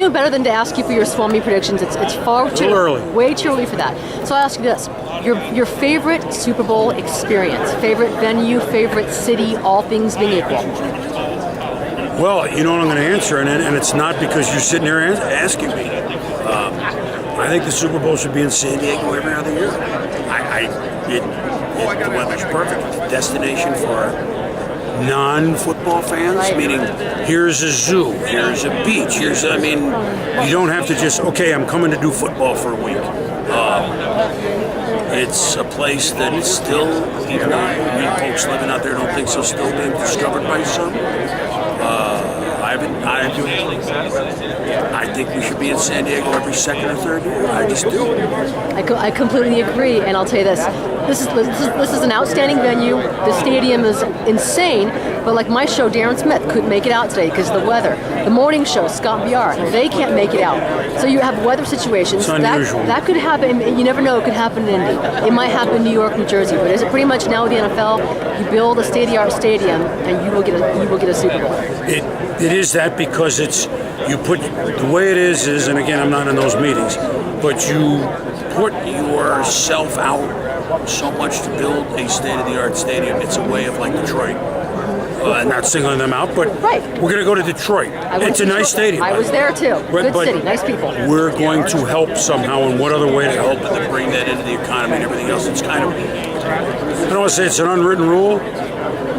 know better than to ask you for your Swami predictions. It's far too early. Way too early for that. So I'll ask you this. Your favorite Super Bowl experience, favorite venue, favorite city, all things being equal. Well, you know what I'm going to answer, and it's not because you're sitting there asking me. I think the Super Bowl should be in San Diego every other year. The weather's perfect. It's a destination for non-football fans, right. Meaning here's a zoo, here's a beach, you don't have to just, okay, I'm coming to do football for a week. It's a place that still, even though folks living out there don't think so, still being discovered by some. I think we should be in San Diego every second or third year. I just do. I completely agree, and I'll tell you this. This is an outstanding venue. The stadium is insane, but like my show, Darren Smith couldn't make it out today because of the weather. The morning show, Scott BR, they can't make it out. So you have weather situations. It's unusual. That could happen. You never know. It could happen in Indy. It might happen in New York, New Jersey. But is it pretty much now with the NFL? You build a state-of-the-art stadium, and you will get a Super Bowl. It is that because you put the way it is, and again, I'm not in those meetings, but you put yourself out so much to build a state-of-the-art stadium. It's a way of like Detroit. Not singling them out, but right. We're going to go to Detroit. It's a nice stadium. I was there too. Good city, nice people. We're going to help somehow, and what other way to help than bring that into the economy and everything else? It's kind of, I don't want to say it's an unwritten rule,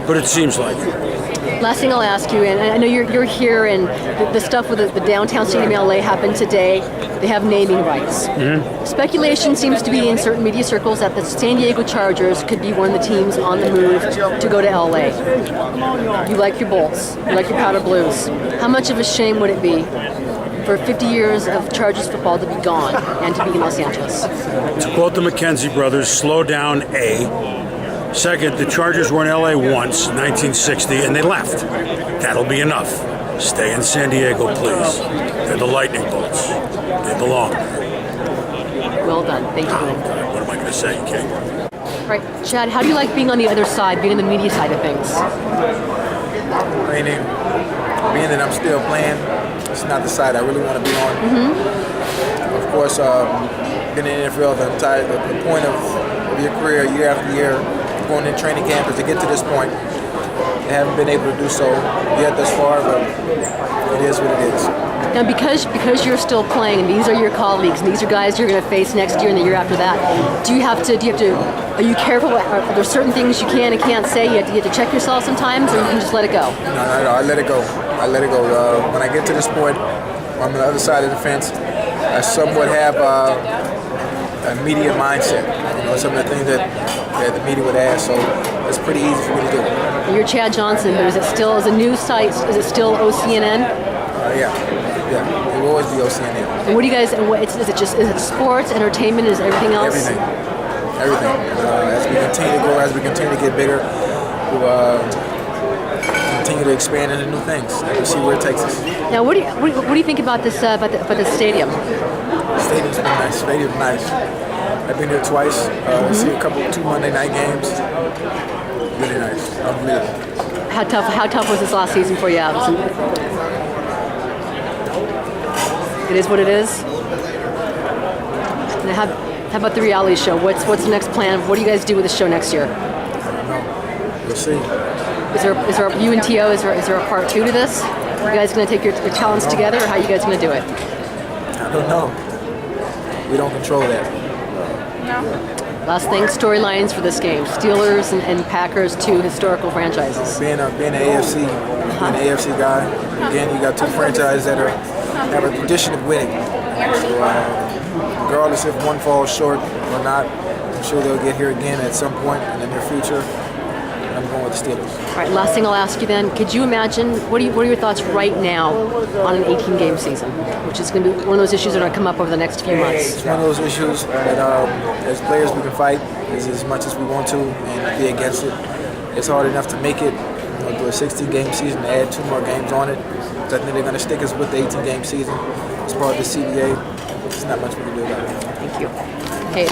but it seems like it. Last thing I'll ask you, and I know you're here, and the stuff with the downtown stadium in LA happened today. They have naming rights. Mm-hmm. Speculation seems to be in certain media circles that the San Diego Chargers could be one of the teams on the move to go to LA. You like your Bolts, you like your Powder Blues. How much of a shame would it be for 50 years of Chargers football to be gone and to be in Los Angeles? To quote the McKenzie brothers, slow down, A. Second, the Chargers were in LA once, 1960, and they left. That'll be enough. Stay in San Diego, please. They're the Lightning Bolts. They belong. Well done. Thank you. What am I going to say, King? Right. Chad, how do you like being on the other side, being in the media side of things? Being that I'm still playing, it's not the side I really want to be on. Mm-hmm. Of course, been in the NFL the point of your career year after year, going in training camp is to get to this point. I haven't been able to do so yet thus far, but it is what it is. Now, because you're still playing, and these are your colleagues, and these are guys you're going to face next year and the year after that, are you careful? Are there certain things you can and can't say? You have to check yourself sometimes, or you can just let it go? No, I let it go. When I get to this point, I'm on the other side of the fence. I somewhat have a media mindset. Some of the things that the media would ask, so it's pretty easy for me to do. You're Chad Johnson, but is a news site, is it still OCNN? Yeah, it will always be OCNN. And what do you guys, is it sports, entertainment, is everything else? Everything. As we continue to grow, as we continue to get bigger, we'll continue to expand into new things. We'll see where it takes us. Now, what do you think about this about the stadium? The stadium's been nice. Stadium's nice. I've been here twice. See two Monday night games. Really nice. Unbelievable. How tough was this last season for you, Allison? It is what it is. And how about the reality show? What's the next plan? What do you guys do with the show next year? I don't know. We'll see. Is there you and T.O., is there a part 2 to this? Are you guys going to take your talents together, or how are you guys going to do it? I don't know. We don't control that. Last thing, storylines for this game. Steelers and Packers, two historical franchises. Being an AFC guy, again, you got two franchises that have a tradition of winning. So, regardless if one falls short or not, I'm sure they'll get here again at some point in the near future. I'm going with the Steelers. All right, last thing I'll ask you then, could you imagine, what are your thoughts right now on an 18-game season, which is going to be one of those issues that are going to come up over the next few months? It's one of those issues that as players we can fight as much as we want to and be against it. It's hard enough to make it, do a 16-game season, to add 2 more games on it. I think they're going to stick us with the 18-game season as part of the CBA. There's not much we can do about it. Thank you. Okay.